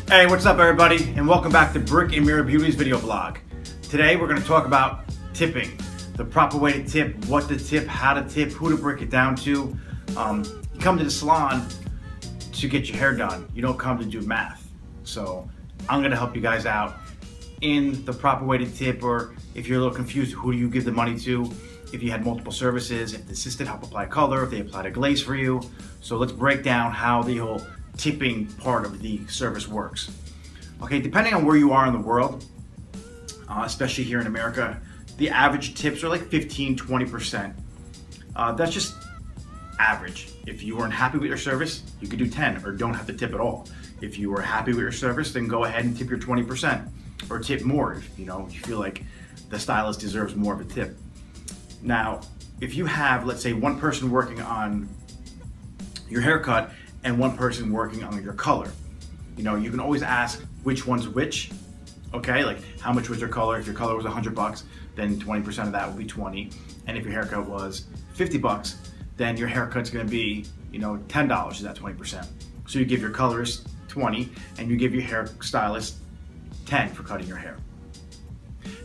Hey, what's up everybody, and welcome back to Brick and Mirror Beauty's video blog. Today we're going to talk about tipping, the proper way to tip, what to tip, how to tip, who to break it down to. You come to the salon to get your hair done. You don't come to do math. So I'm going to help you guys out in the proper way to tip, or if you're a little confused, who do you give the money to? If you had multiple services, if the assistant help apply color, if they applied a glaze for you. So let's break down how the whole tipping part of the service works. Okay, depending on where you are in the world, especially here in America, the average tips are like 15-20%. That's just average. If you weren't happy with your service, you could do 10 or don't have to tip at all. If you were happy with your service, then go ahead and tip your 20% or tip more if you feel like the stylist deserves more of a tip. Now, if you have, let's say, one person working on your haircut and one person working on your color, you can always ask which one's which. Okay, like how much was your color? If your color was $100, then 20% of that would be 20. And if your haircut was $50, then your haircut's gonna be, $10 is that 20%. So you give your colorist 20 and you give your hairstylist 10 for cutting your hair.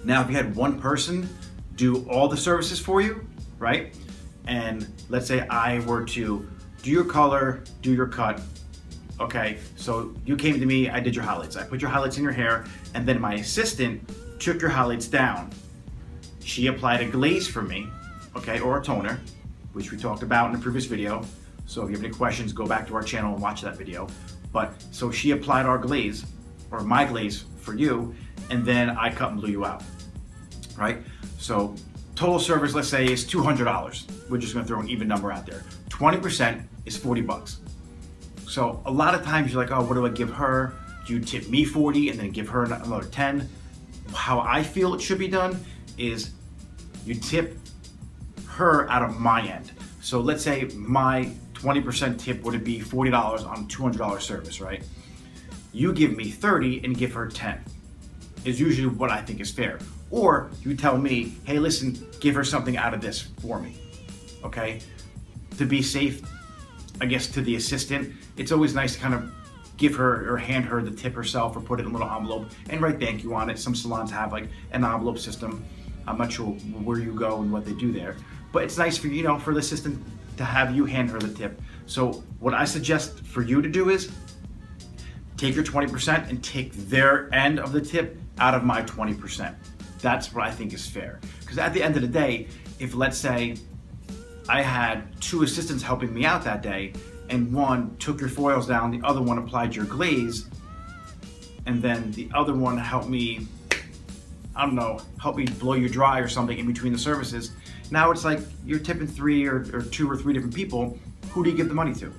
Now, if you had one person do all the services for you, right? And let's say I were to do your color, do your cut. Okay, so you came to me, I did your highlights. I put your highlights in your hair, and then my assistant took your highlights down. She applied a glaze for me, okay, or a toner, which we talked about in the previous video. So if you have any questions, go back to our channel and watch that video. But so she applied our glaze, or my glaze for you, and then I cut and blew you out, right? So total service, let's say, is $200. We're just gonna throw an even number out there. 20% is $40. So a lot of times you're like, oh, what do I give her? Do you tip me 40 and then give her another 10? How I feel it should be done is you tip her out of my end. So let's say my 20% tip would be $40 on $200 service, right? You give me 30 and give her 10 is usually what I think is fair. Or you tell me, hey, listen, give her something out of this for me, okay? To be safe, I guess, to the assistant, it's always nice to kind of give her or hand her the tip herself or put it in a little envelope and write thank you on it. Some salons have like an envelope system. I'm not sure where you go and what they do there, but it's nice for, for the assistant to have you hand her the tip. So what I suggest for you to do is take your 20% and take their end of the tip out of my 20%. That's what I think is fair. Because at the end of the day, if let's say I had two assistants helping me out that day, and one took your foils down, the other one applied your glaze, and then the other one helped me, help me blow you dry or something in between the services. Now it's like you're tipping three or two or three different people. Who do you give the money to?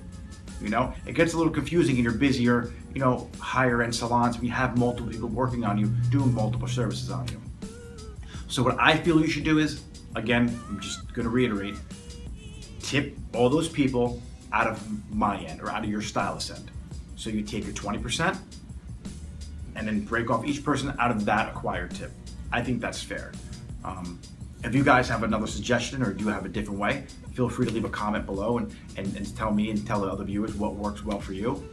It gets a little confusing in your busier, higher end salons when you have multiple people working on you, doing multiple services on you. So what I feel you should do is, again, I'm just gonna reiterate, tip all those people out of my end or out of your stylist end. So you take your 20% and then break off each person out of that acquired tip. I think that's fair. If you guys have another suggestion or do have a different way, feel free to leave a comment below and tell me and tell the other viewers what works well for you.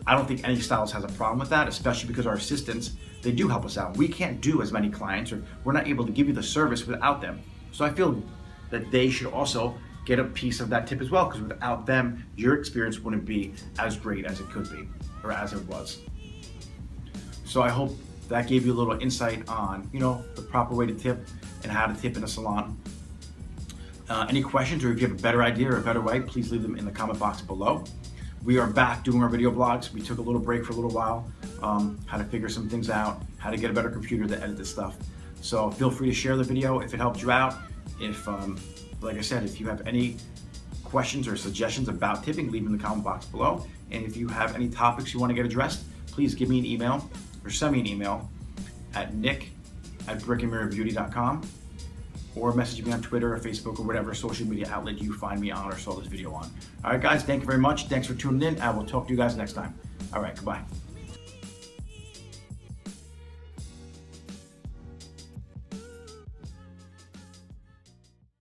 I don't think any stylist has a problem with that, especially because our assistants, they do help us out. We can't do as many clients, or we're not able to give you the service without them. So I feel that they should also get a piece of that tip as well, because without them, your experience wouldn't be as great as it could be, or as it was. So I hope that gave you a little insight on, the proper way to tip and how to tip in a salon. Any questions, or if you have a better idea or a better way, please leave them in the comment box below. We are back doing our video blogs. We took a little break for a little while, how to figure some things out, how to get a better computer to edit this stuff. So feel free to share the video if it helped you out. If, like I said, if you have any questions or suggestions about tipping, leave them in the comment box below. And if you have any topics you want to get addressed, please give me an email or send me an email at nick@brickandmirrorbeauty.com, or message me on Twitter or Facebook or whatever social media outlet you find me on or saw this video on. All right, guys, thank you very much. Thanks for tuning in. I will talk to you guys next time. All right, goodbye.